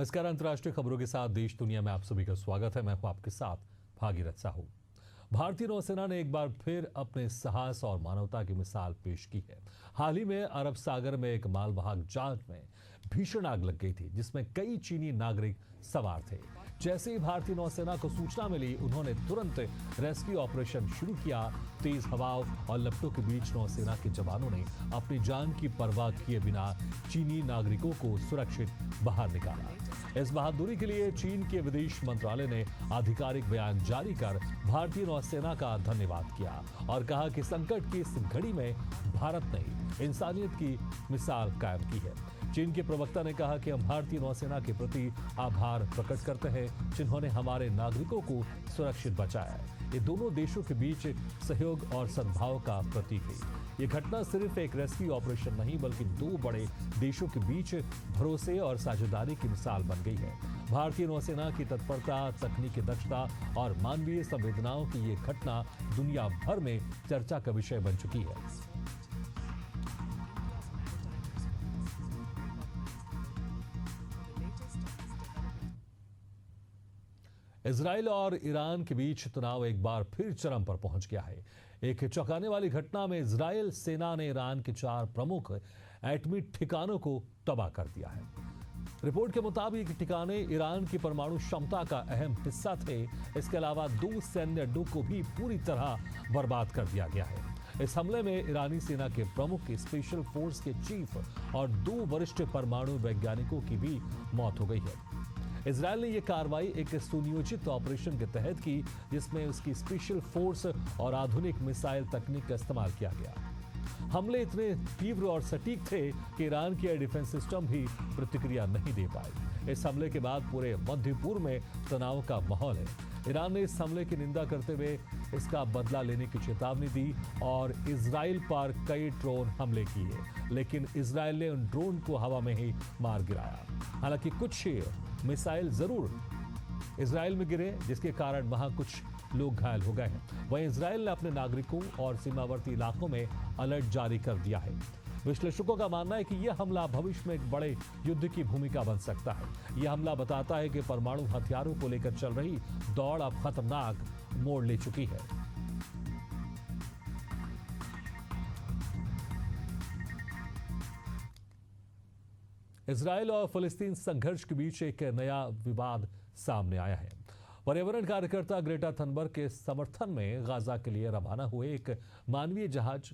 नमस्कार। अंतर्राष्ट्रीय खबरों के साथ देश दुनिया में आप सभी का स्वागत है। मैं हूं आपके साथ भागीरथ साहू। भारतीय नौसेना ने एक बार फिर अपने साहस और मानवता की मिसाल पेश की है। हाल ही में अरब सागर में एक मालवाहक जहाज में भीषण आग लग गई थी, जिसमें कई चीनी नागरिक सवार थे। जैसे ही भारतीय नौसेना को सूचना मिली, उन्होंने तुरंत रेस्क्यू ऑपरेशन शुरू किया। तेज हवाओं और लपटों के बीच नौसेना के जवानों ने अपनी जान की परवाह किए बिना चीनी नागरिकों को सुरक्षित बाहर निकाला। इस बहादुरी के लिए चीन के विदेश मंत्रालय ने आधिकारिक बयान जारी कर भारतीय नौसेना का धन्यवाद किया और कहा कि संकट की इस घड़ी में भारत ने इंसानियत की मिसाल कायम की है। चीन के प्रवक्ता ने कहा कि हम भारतीय नौसेना के प्रति आभार प्रकट करते हैं, जिन्होंने हमारे नागरिकों को सुरक्षित बचाया है। ये दोनों देशों के बीच सहयोग और सद्भाव का प्रतीक है। ये घटना सिर्फ एक रेस्क्यू ऑपरेशन नहीं, बल्कि दो बड़े देशों के बीच भरोसे और साझेदारी की मिसाल बन गई है। भारतीय नौसेना की तत्परता, तकनीकी दक्षता और मानवीय संवेदनाओं की ये घटना दुनिया भर में चर्चा का विषय बन चुकी है। इजराइल और ईरान के बीच तनाव एक बार फिर चरम पर पहुंच गया है। एक चौंकाने वाली घटना में इजराइल सेना ने ईरान के 4 प्रमुख एटमी ठिकानों को तबाह कर दिया है। रिपोर्ट के मुताबिक ठिकाने ईरान की परमाणु क्षमता का अहम हिस्सा थे। इसके अलावा 2 सैन्य अड्डों को भी पूरी तरह बर्बाद कर दिया गया है। इस हमले में ईरानी सेना के प्रमुख, स्पेशल फोर्स के चीफ और 2 वरिष्ठ परमाणु वैज्ञानिकों की भी मौत हो गई है। इजरायल ने यह कार्रवाई एक सुनियोजित ऑपरेशन के तहत की, जिसमें उसकी स्पेशल फोर्स और आधुनिक मिसाइल तकनीक का इस्तेमाल किया गया। हमले इतने तीव्र और सटीक थे कि ईरान की एयर डिफेंस सिस्टम भी प्रतिक्रिया नहीं दे पाई। इस हमले के बाद पूरे मध्य पूर्व में तनाव का माहौल है। ईरान ने इस हमले की निंदा करते हुए इसका बदला लेने की चेतावनी दी और इजराइल पर कई ड्रोन हमले किए, लेकिन इजराइल ने उन ड्रोन को हवा में ही मार गिराया। हालांकि कुछ मिसाइल जरूर इजराइल में गिरे, जिसके कारण वहां कुछ लोग घायल हो गए हैं। वहीं इजराइल ने अपने नागरिकों और सीमावर्ती इलाकों में अलर्ट जारी कर दिया है। विश्लेषकों का मानना है कि यह हमला भविष्य में एक बड़े युद्ध की भूमिका बन सकता है। यह हमला बताता है कि परमाणु हथियारों को लेकर चल रही दौड़ अब खतरनाक मोड़ ले चुकी है। इजराइल और फिलिस्तीन संघर्ष के बीच एक नया विवाद सामने आया है। पर्यावरण कार्यकर्ता ग्रेटा थनबर्ग के समर्थन में गाजा के लिए रवाना हुए एक मानवीय जहाज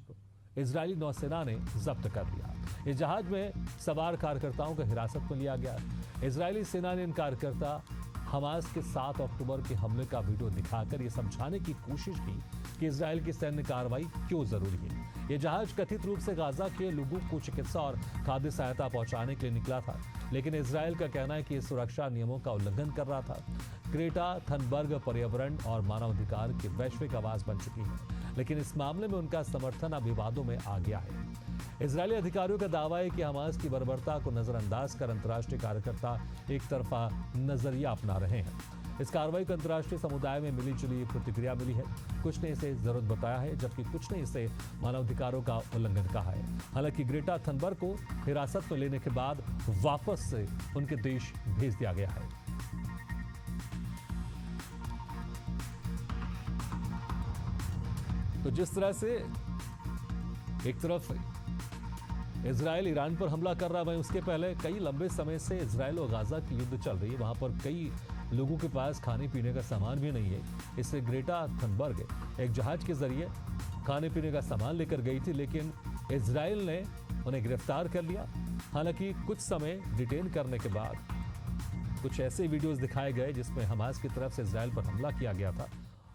इजरायली नौसेना ने जब्त कर लिया। इस जहाज में सवार कार्यकर्ताओं को हिरासत में लिया गया। इजरायली सेना ने इन कार्यकर्ता हमास के 7 अक्टूबर के हमले का वीडियो दिखाकर यह समझाने की कोशिश की कि इजराइल की सैन्य कार्रवाई क्यों जरूरी है। यह जहाज कथित रूप से गाजा के लोगों को चिकित्सा और खाद्य सहायता पहुंचाने के लिए निकला था, लेकिन इजराइल का कहना है कि यह सुरक्षा नियमों का उल्लंघन कर रहा था। ग्रेटा थनबर्ग पर्यावरण और मानवाधिकार की वैश्विक आवाज बन चुकी है, लेकिन इस मामले में उनका समर्थन अब विवादों में आ गया है। इजरायली अधिकारियों का दावा है कि हमास की बर्बरता को नजरअंदाज कर अंतर्राष्ट्रीय कार्यकर्ता एक तरफा नजरिया अपना रहे हैं। इस कार्रवाई को अंतर्राष्ट्रीय समुदाय में मिलीजुली प्रतिक्रिया मिली है। कुछ ने इसे जरूरत बताया है, जबकि कुछ ने इसे मानवाधिकारों का उल्लंघन कहा है। हालांकि ग्रेटा थनबर्ग को हिरासत में लेने के बाद वापस से उनके देश भेज दिया गया है। तो जिस तरह से एक तरफ इजराइल ईरान पर हमला कर रहा है, वहीं उसके पहले कई लंबे समय से इजराइल और गाजा की युद्ध चल रही है। वहां पर कई लोगों के पास खाने पीने का सामान भी नहीं है। इससे ग्रेटा थनबर्ग एक जहाज के जरिए खाने पीने का सामान लेकर गई थी, लेकिन इजराइल ने उन्हें गिरफ्तार कर लिया। हालांकि कुछ समय डिटेन करने के बाद कुछ ऐसे वीडियोस दिखाए गए जिसमें हमास की तरफ से इजराइल पर हमला किया गया था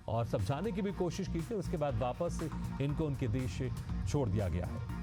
और समझाने की भी कोशिश की थी। उसके बाद वापस इनको उनके देश छोड़ दिया गया है।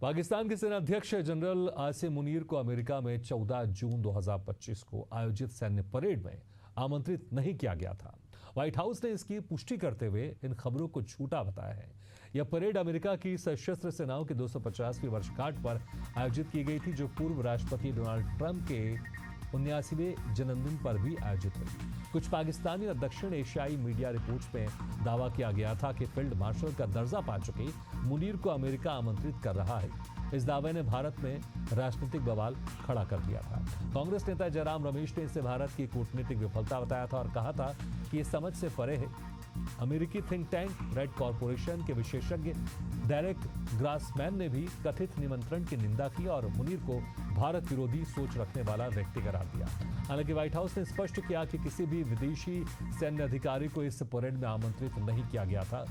पाकिस्तान के सेनाध्यक्ष जनरल आसिम मुनीर को अमेरिका में 14 जून 2025 को आयोजित सैन्य परेड में आमंत्रित नहीं किया गया था। व्हाइट हाउस ने इसकी पुष्टि करते हुए इन खबरों को झूठा बताया है। यह परेड अमेरिका की सशस्त्र सेनाओं की 250वीं वर्षगांठ पर आयोजित की गई थी, जो पूर्व राष्ट्रपति डोनाल्ड ट्रंप के 79वें जन्मदिन पर भी आयोजित हुई। कुछ पाकिस्तानी और दक्षिण एशियाई मीडिया रिपोर्ट्स में दावा किया गया था कि फील्ड मार्शल का दर्जा पा चुके मुनीर को अमेरिका आमंत्रित कर रहा है। इस दावे ने भारत में राजनीतिक बवाल खड़ा कर दिया था। कांग्रेस नेता जयराम रमेश ने इसे भारत की कूटनीतिक विफलता बताया था और कहा था कि ये समझ से परे है। अमेरिकी थिंक टैंक रेड कॉरपोरेशन के विशेषज्ञ डेरेक ग्रासमैन ने भी कथित निमंत्रण की निंदा की और मुनीर को भारत विरोधी सोच रखने वाला व्यक्ति करार दिया। हालांकि व्हाइट हाउस ने स्पष्ट किया कि किसी भी विदेशी सैन्य अधिकारी को इस परेड में आमंत्रित नहीं किया गया था।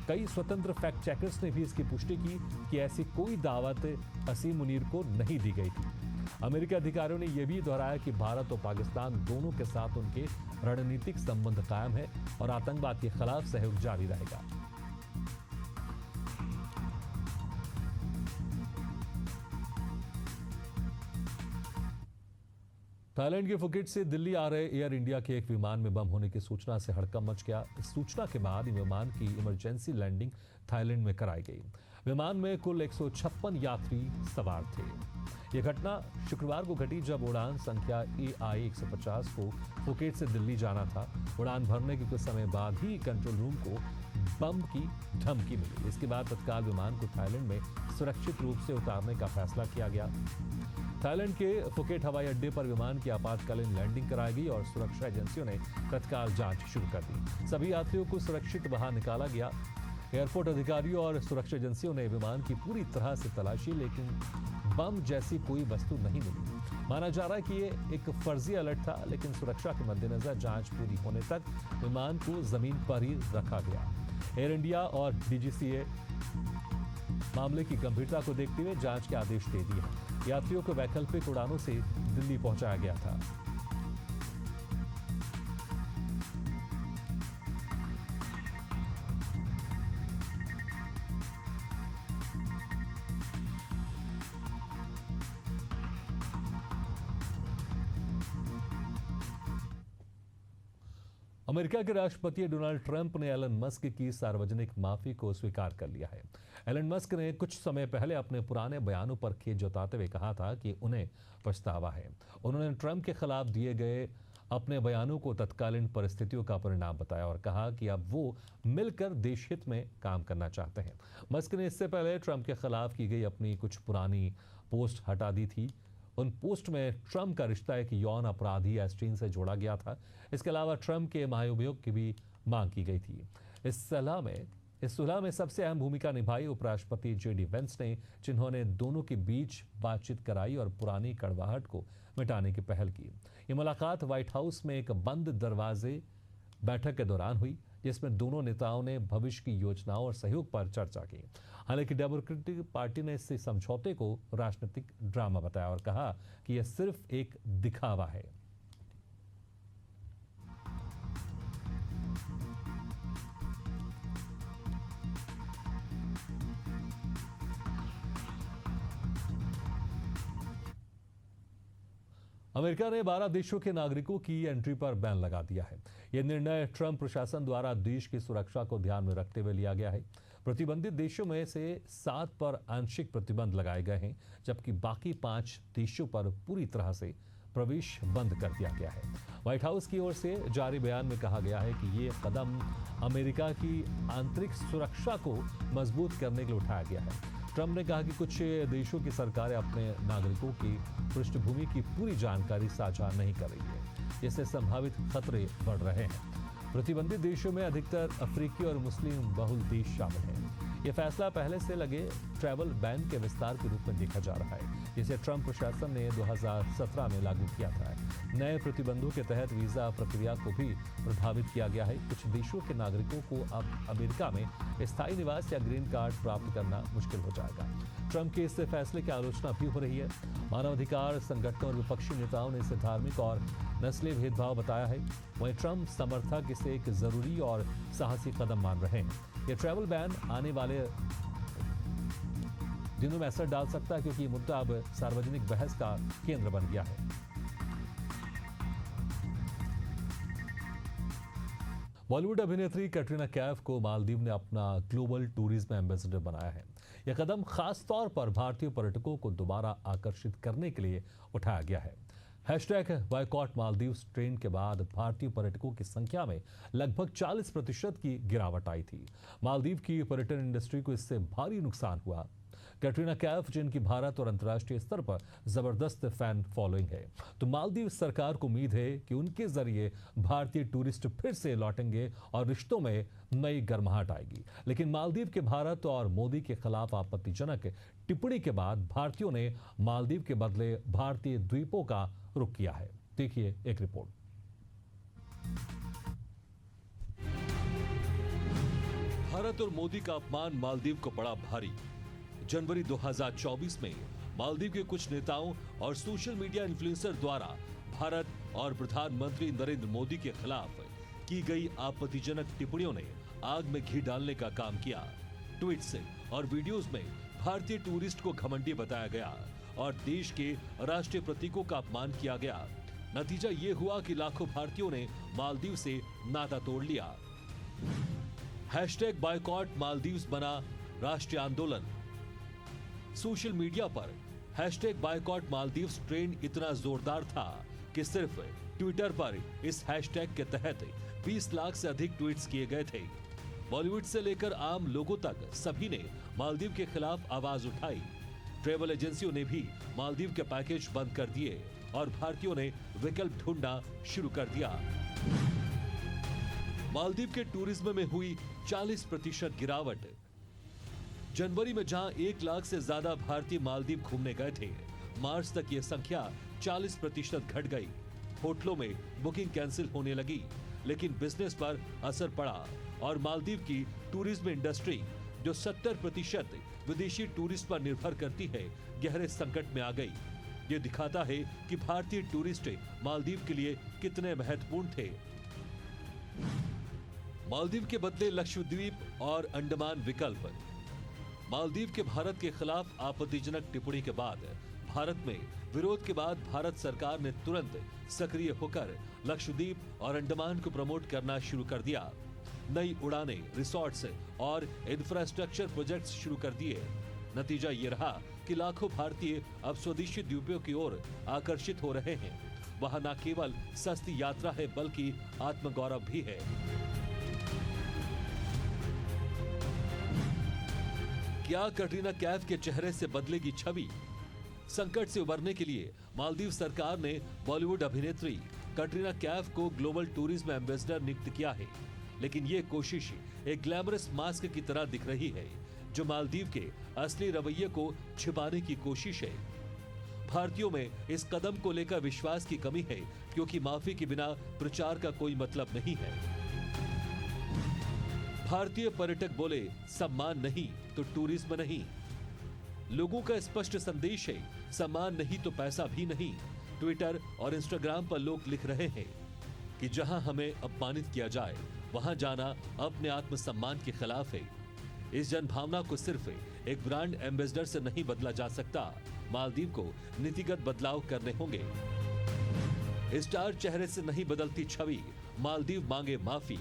कई स्वतंत्र फैक्ट चेकर्स ने भी इसकी पुष्टि की कि ऐसी कोई दावत असीम मुनीर को नहीं दी गई थी। अमेरिकी अधिकारियों ने यह भी दोहराया कि भारत और पाकिस्तान दोनों के साथ उनके रणनीतिक संबंध कायम है और आतंकवाद के खिलाफ सहयोग जारी रहेगा। थाईलैंड के फुकेट से दिल्ली आ रहे एयर इंडिया के एक विमान में बम होने की सूचना से हड़कंप मच गया। इस सूचना के बाद विमान की इमरजेंसी लैंडिंग थाईलैंड में कराई गई। विमान में कुल 156 यात्री सवार थे। यह घटना शुक्रवार को घटी जब उड़ान संख्या AI 150 को फुकेट से दिल्ली जाना था। उड़ान भरने के कुछ समय बाद ही कंट्रोल रूम को बम की धमकी मिली। इसके बाद तत्काल विमान को थाईलैंड में सुरक्षित रूप से उतारने का फैसला किया गया। थाईलैंड के फुकेट हवाई अड्डे पर विमान की आपातकालीन लैंडिंग कराई गई और सुरक्षा एजेंसियों ने तत्काल जांच शुरू कर दी। सभी यात्रियों को सुरक्षित बाहर निकाला गया। एयरपोर्ट अधिकारियों और सुरक्षा एजेंसियों ने विमान की पूरी तरह से तलाशी, लेकिन बम जैसी कोई वस्तु नहीं मिली। माना जा रहा है कि ये एक फर्जी अलर्ट था, लेकिन सुरक्षा के मद्देनजर जांच पूरी होने तक विमान को जमीन पर ही रखा गया। एयर इंडिया और DGCA मामले की गंभीरता को देखते हुए जांच के आदेश दे दिए हैं। यात्रियों को वैकल्पिक उड़ानों से दिल्ली पहुंचाया गया था। अमेरिका के राष्ट्रपति डोनाल्ड ट्रंप ने एलन मस्क की सार्वजनिक माफी को स्वीकार कर लिया है। एलन मस्क ने कुछ समय पहले अपने पुराने बयानों पर खेद जताते हुए कहा था कि उन्हें पछतावा है। उन्होंने ट्रंप के खिलाफ दिए गए अपने बयानों को तत्कालीन परिस्थितियों का परिणाम बताया और कहा कि अब वो मिलकर देश हित में काम करना चाहते हैं। मस्क ने इससे पहले ट्रंप के खिलाफ की गई अपनी कुछ पुरानी पोस्ट हटा दी थी। उन पोस्ट में ट्रंप का रिश्ता एक यौन अपराधी एस्टीन से जोड़ा गया था। इसके अलावा ट्रंप के महाभियोग की भी मांग की गई थी। इस सुलह में सबसे अहम भूमिका निभाई उपराष्ट्रपति JD वेंस ने, जिन्होंने दोनों के बीच बातचीत कराई और पुरानी कड़वाहट को मिटाने की पहल की। ये मुलाकात व्हाइट हाउस में एक बंद दरवाजे बैठक के दौरान हुई, जिसमें दोनों नेताओं ने भविष्य की योजनाओं और सहयोग पर चर्चा की। हालांकि डेमोक्रेटिक पार्टी ने इस समझौते को राजनीतिक ड्रामा बताया और कहा कि यह सिर्फ एक दिखावा है। अमेरिका ने 12 देशों के नागरिकों की एंट्री पर बैन लगा दिया है। यह निर्णय ट्रंप प्रशासन द्वारा देश की सुरक्षा को ध्यान में रखते हुए लिया गया है। प्रतिबंधित देशों में से 7 पर आंशिक प्रतिबंध लगाए गए हैं, जबकि बाकी 5 देशों पर पूरी तरह से प्रवेश बंद कर दिया गया है। व्हाइट हाउस की ओर से जारी बयान में कहा गया है कि ये कदम अमेरिका की आंतरिक सुरक्षा को मजबूत करने के लिए उठाया गया है। ट्रंप ने कहा कि कुछ देशों की सरकारें अपने नागरिकों की पृष्ठभूमि की पूरी जानकारी साझा नहीं कर रही है, जिससे संभावित खतरे बढ़ रहे हैं। प्रतिबंधित देशों में अधिकतर अफ्रीकी और मुस्लिम बहुल देश शामिल हैं। यह फैसला पहले से लगे ट्रैवल बैन के विस्तार के रूप में देखा जा रहा है, जिसे ट्रंप प्रशासन ने 2017 में लागू किया था। नए प्रतिबंधों के तहत वीजा प्रक्रिया को भी प्रभावित किया गया है। कुछ देशों के नागरिकों को अब अमेरिका में स्थायी निवास या ग्रीन कार्ड प्राप्त करना मुश्किल हो जाएगा। ट्रंप के इस फैसले की आलोचना भी हो रही है। मानवाधिकार संगठनों और विपक्षी नेताओं ने इसे धार्मिक और नस्लीय भेदभाव बताया है। वहीं ट्रंप समर्थक इसे एक जरूरी और साहसी कदम मान रहे हैं। यह ट्रैवल बैन आने वाले दिनों में असर डाल सकता है, क्योंकि ये मुद्दा अब सार्वजनिक बहस का केंद्र बन गया है। बॉलीवुड अभिनेत्री कैटरीना कैफ को मालदीव ने अपना ग्लोबल टूरिज्म एम्बेसडर बनाया है। यह कदम खास तौर पर भारतीय पर्यटकों को दोबारा आकर्षित करने के लिए उठाया गया है। हैशटैग बायकॉट मालदीव ट्रेंड के बाद भारतीय पर्यटकों की संख्या में लगभग 40% की गिरावट आई थी। मालदीव की पर्यटन इंडस्ट्री को इससे भारी नुकसान हुआ। कैटरीना कैफ, जिनकी भारत और अंतर्राष्ट्रीय स्तर पर जबरदस्त फैन फॉलोइंग है, तो मालदीव सरकार को उम्मीद है कि उनके जरिए भारतीय टूरिस्ट फिर से लौटेंगे और रिश्तों में नई गर्माहट आएगी। लेकिन मालदीव के भारत और मोदी के खिलाफ आपत्तिजनक टिप्पणी के बाद भारतीयों ने मालदीव के बदले भारतीय द्वीपों का रुख किया है। देखिए एक रिपोर्ट। भारत और मोदी का अपमान मालदीव को पड़ा भारी। जनवरी 2024 में मालदीव के कुछ नेताओं और सोशल मीडिया इन्फ्लुएंसर द्वारा भारत और प्रधानमंत्री नरेंद्र मोदी के खिलाफ की गई आपत्तिजनक टिप्पणियों ने आग में घी डालने का काम किया। ट्वीट्स और वीडियोस में भारतीय टूरिस्ट को घमंडी बताया गया और देश के राष्ट्रीय प्रतीकों का अपमान किया गया। नतीजा ये हुआ कि लाखों भारतीयों ने मालदीव से नाता तोड़ लिया। हैशटैग बायकॉट मालदीव्स बना राष्ट्रीय आंदोलन। सोशल मीडिया पर हैशटैग बायकॉट मालदीव्स ट्रेंड इतना जोरदार था कि सिर्फ ट्विटर पर इस हैशटैग के तहत 20 लाख से अधिक ट्वीट्स किए गए थे। बॉलीवुड से लेकर आम लोगों तक सभी ने मालदीव के खिलाफ आवाज उठाई। ट्रैवल एजेंसियों ने भी मालदीव के पैकेज बंद कर दिए और भारतीयों ने विकल्प ढूंढना शुरू कर दिया। मालदीव के टूरिज्म में हुई 40% गिरावट। जनवरी में जहां 1 लाख से ज्यादा भारतीय मालदीव घूमने गए थे, मार्च तक ये संख्या 40% घट गई। होटलों में बुकिंग कैंसिल होने लगी, लेकिन बिजनेस पर असर पड़ा और मालदीव की टूरिज्म इंडस्ट्री, जो 70% विदेशी टूरिस्ट पर निर्भर करती है, गहरे संकट में आ गई। ये दिखाता है कि भारतीय टूरिस्ट मालदीव के लिए कितने महत्वपूर्ण थे। मालदीव के बदले लक्षद्वीप और अंडमान विकल्प। मालदीव के भारत के खिलाफ आपत्तिजनक टिप्पणी के बाद भारत में विरोध के बाद भारत सरकार ने तुरंत सक्रिय होकर लक्षद्वीप और अंडमान को प्रमोट करना शुरू कर दिया। नई उड़ानें, रिसोर्ट्स और इंफ्रास्ट्रक्चर प्रोजेक्ट्स शुरू कर दिए। नतीजा ये रहा कि लाखों भारतीय अब स्वदेशी द्वीपों की ओर आकर्षित हो रहे हैं। वहां न केवल सस्ती यात्रा है, बल्कि आत्मगौरव भी है। क्या कैटरीना कैफ के चेहरे से बदलेगी छवि? संकट से उबरने के लिए मालदीव सरकार ने बॉलीवुड अभिनेत्री कैटरीना कैफ को ग्लोबल टूरिज्म एम्बेसडर नियुक्त किया है, लेकिन ये कोशिश एक ग्लैमरस मास्क की तरह दिख रही है, जो मालदीव के असली रवैये को छिपाने की कोशिश है। भारतीयों में इस कदम को लेकर विश्वास की कमी है, क्योंकि माफी के बिना प्रचार का कोई मतलब नहीं है। भारतीय पर्यटक बोले, सम्मान नहीं तो टूरिज्म नहीं। लोगों का स्पष्ट संदेश है, सम्मान नहीं तो पैसा भी नहीं। ट्विटर और इंस्टाग्राम पर लोग लिख रहे हैं कि जहां हमें अपमानित किया जाए, वहां जाना अपने आत्मसम्मान के खिलाफ है। इस जनभावना को सिर्फ एक ब्रांड एम्बेसडर से नहीं बदला जा सकता। मालदीव को नीतिगत बदलाव करने होंगे। स्टार चेहरे से नहीं बदलती छवि, मालदीव मांगे माफी।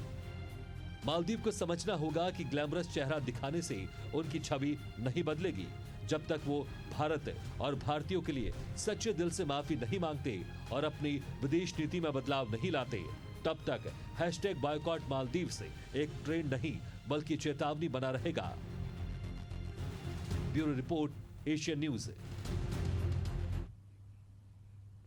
मालदीव को समझना होगा कि ग्लैमरस चेहरा दिखाने से उनकी छवि नहीं बदलेगी। जब तक वो भारत और भारतीयों के लिए सच्चे दिल से माफी नहीं मांगते और अपनी विदेश नीति में बदलाव नहीं लाते, तब तक हैशटैग बायकॉट मालदीव से एक ट्रेंड नहीं, बल्कि चेतावनी बना रहेगा। Bureau report, Asian news.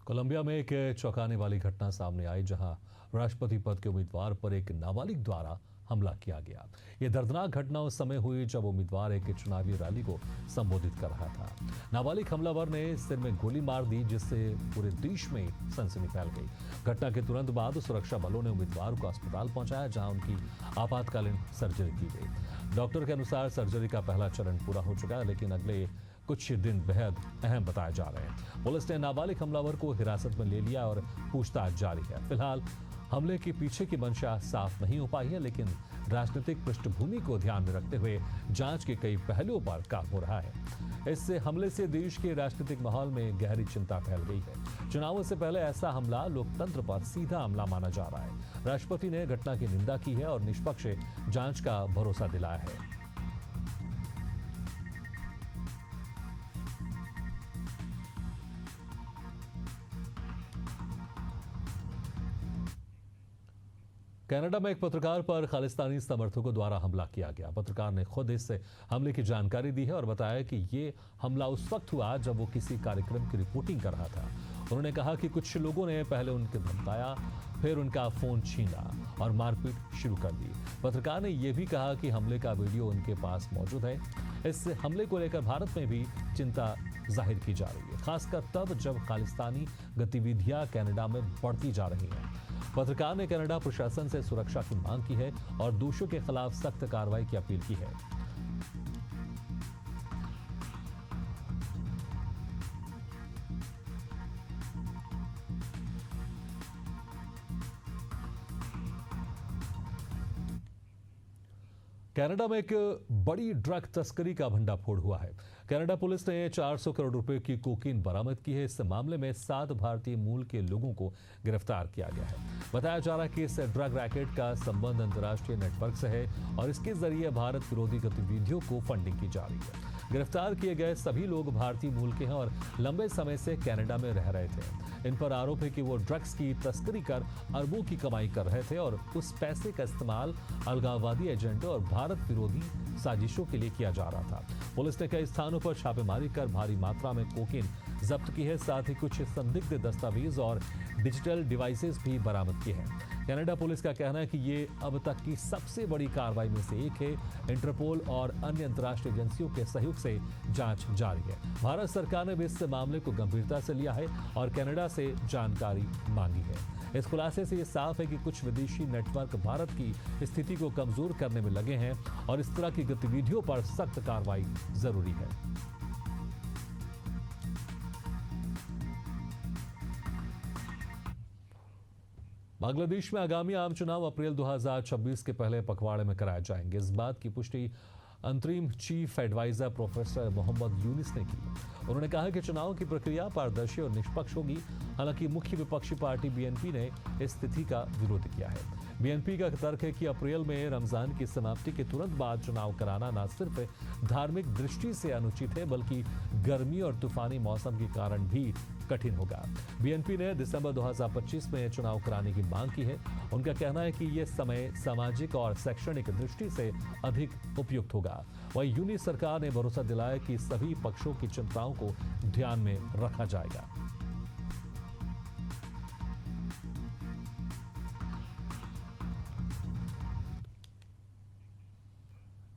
Colombia में एक चौंकाने वाली घटना सामने आई, जहां राष्ट्रपति पद के उम्मीदवार पर एक नाबालिग द्वारा हमला किया गया। यह दर्दनाक घटना उस समय हुई जब उम्मीदवार एक चुनावी रैली को संबोधित कर रहा था। नाबालिग हमलावर ने सिर में गोली मार दी, जिससे पूरे देश में सनसनी फैल गई। घटना के तुरंत बाद सुरक्षा बलों ने उम्मीदवार को अस्पताल पहुंचाया, जहां उनकी आपातकालीन सर्जरी की गई। डॉक्टर के अनुसार सर्जरी का पहला चरण पूरा हो चुका है, लेकिन अगले कुछ दिन बेहद अहम बताए जा रहे हैं। पुलिस ने नाबालिग हमलावर को हिरासत में ले लिया और पूछताछ जारी है। फिलहाल हमले के पीछे की मंशा साफ नहीं हो पाई है, लेकिन राजनीतिक पृष्ठभूमि को ध्यान में रखते हुए जांच के कई पहलुओं पर काम हो रहा है। इस हमले से देश के राजनीतिक माहौल में गहरी चिंता फैल गई है। चुनावों से पहले ऐसा हमला लोकतंत्र पर सीधा हमला माना जा रहा है। राष्ट्रपति ने घटना की निंदा की है और निष्पक्ष जांच का भरोसा दिलाया है। कनाडा में एक पत्रकार पर खालिस्तानी समर्थकों द्वारा हमला किया गया। पत्रकार ने खुद इस हमले की जानकारी दी है और बताया कि ये हमला उस वक्त हुआ जब वो किसी कार्यक्रम की रिपोर्टिंग कर रहा था। उन्होंने कहा कि कुछ लोगों ने पहले उनके धमकाया, फिर उनका फोन छीना और मारपीट शुरू कर दी। पत्रकार ने यह भी कहा कि हमले का वीडियो उनके पास मौजूद है। इस हमले को लेकर भारत में भी चिंता जाहिर की जा रही है, खासकर तब जब खालिस्तानी गतिविधियां कनाडा में बढ़ती जा रही हैं। पत्रकार ने कनाडा प्रशासन से सुरक्षा की मांग की है और दोषियों के खिलाफ सख्त कार्रवाई की अपील की है। कनाडा में एक बड़ी ड्रग तस्करी का भंडाफोड़ हुआ है। कनाडा पुलिस ने 400 करोड़ रुपए की कोकीन बरामद की है। इस मामले में 7 भारतीय मूल के लोगों को गिरफ्तार किया गया है। बताया जा रहा है कि इस ड्रग रैकेट का संबंध अंतर्राष्ट्रीय नेटवर्क से है और इसके जरिए भारत विरोधी गतिविधियों को फंडिंग की जा रही है। गिरफ्तार किए गए सभी लोग भारतीय मूल के हैं और लंबे समय से कनाडा में रह रहे थे। इन पर आरोप है कि वो ड्रग्स की तस्करी कर अरबों की कमाई कर रहे थे और उस पैसे का इस्तेमाल अलगाववादी एजेंडों और भारत विरोधी साजिशों के लिए किया जा रहा था। पुलिस ने कई स्थानों पर छापेमारी कर भारी मात्रा में कोकीन जब्त की है। साथ ही कुछ संदिग्ध दस्तावेज और डिजिटल डिवाइसेस भी बरामद किए हैं। कनाडा पुलिस का कहना है कि ये अब तक की सबसे बड़ी कार्रवाई में से एक है। इंटरपोल और अन्य अंतर्राष्ट्रीय एजेंसियों के सहयोग से जांच जारी है। भारत सरकार ने भी इस मामले को गंभीरता से लिया है और कनाडा से जानकारी मांगी है। इस खुलासे से ये साफ है कि कुछ विदेशी नेटवर्क भारत की स्थिति को कमजोर करने में लगे हैं और इस तरह की गतिविधियों पर सख्त कार्रवाई जरूरी है। बांग्लादेश में आगामी आम चुनाव अप्रैल 2026 के पहले पखवाड़े में कराए जाएंगे। इस बात की पुष्टि अंतरिम chief adviser professor Mohammad Yunus ने की। उन्होंने कहा कि चुनाव की प्रक्रिया पारदर्शी और निष्पक्ष होगी। हालांकि मुख्य विपक्षी पार्टी बीएनपी ने इस स्थिति का विरोध किया है। बीएनपी का तर्क है कि अप्रैल में रमजान की समाप्ति के तुरंत बाद चुनाव कराना न सिर्फ धार्मिक दृष्टि से अनुचित है बल्कि गर्मी और तूफानी मौसम के कारण भी कठिन होगा। बीएनपी ने दिसंबर 2025 में चुनाव कराने की मांग की है। उनका कहना है कि यह समय सामाजिक और शैक्षणिक दृष्टि से अधिक उपयुक्त होगा। वहीं यूनिस सरकार ने भरोसा दिलाया कि सभी पक्षों की चिंताओं को ध्यान में रखा जाएगा।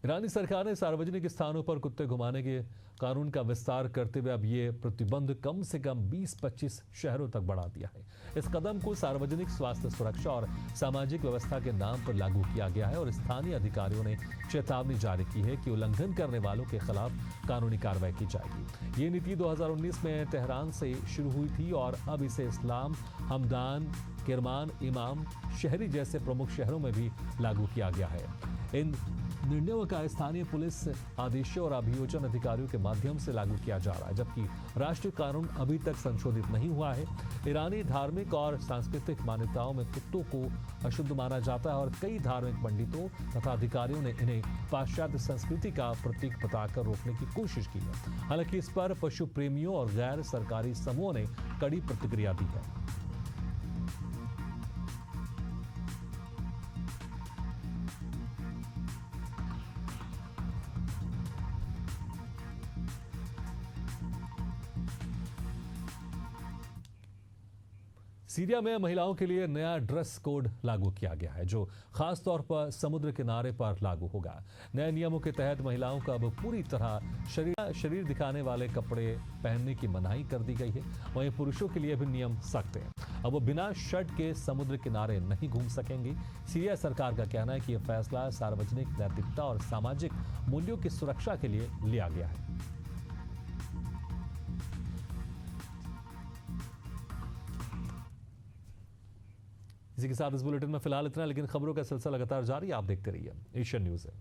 ईरानी सरकार ने सार्वजनिक स्थानों पर कुत्ते घुमाने के कानून का विस्तार करते हुए अब ये प्रतिबंध कम से कम 20-25 शहरों तक बढ़ा दिया है। इस कदम को सार्वजनिक स्वास्थ्य सुरक्षा और सामाजिक व्यवस्था के नाम पर लागू किया गया है और स्थानीय अधिकारियों ने चेतावनी जारी की है कि उल्लंघन करने वालों के खिलाफ कानूनी कार्रवाई की जाएगी। ये नीति 2019 में तेहरान से शुरू हुई थी और अब इसे इस्लाम, हमदान, किरमान, इमाम, शहरी जैसे प्रमुख शहरों में भी लागू किया गया है। इन निर्णयों का स्थानीय पुलिस आदेशों और अभियोजन अधिकारियों के माध्यम से लागू किया जा रहा है, जबकि राष्ट्रीय कानून अभी तक संशोधित नहीं हुआ है। ईरानी धार्मिक और सांस्कृतिक मान्यताओं में कुत्तों को अशुद्ध माना जाता है और कई धार्मिक पंडितों तथा अधिकारियों ने इन्हें पाश्चात्य संस्कृति का प्रतीक बताकर रोकने की कोशिश की है। हालांकि इस पर पशु प्रेमियों और गैर सरकारी समूहों ने कड़ी प्रतिक्रिया दी है। सीरिया में महिलाओं के लिए नया ड्रेस कोड लागू किया गया है, जो खास तौर पर समुद्र किनारे पर लागू होगा। नए नियमों के तहत महिलाओं को अब पूरी तरह शरीर दिखाने वाले कपड़े पहनने की मनाही कर दी गई है। वहीं पुरुषों के लिए भी नियम सख्त हैं। अब वो बिना शर्ट के समुद्र किनारे नहीं घूम सकेंगे। सीरिया सरकार का कहना है कि यह फैसला सार्वजनिक नैतिकता और सामाजिक मूल्यों की सुरक्षा के लिए लिया गया है। इसी के साथ इस बुलेटिन में फिलहाल इतना, लेकिन खबरों का सिलसिला लगातार जारी। आप देखते रहिए एशियन न्यूज़ है।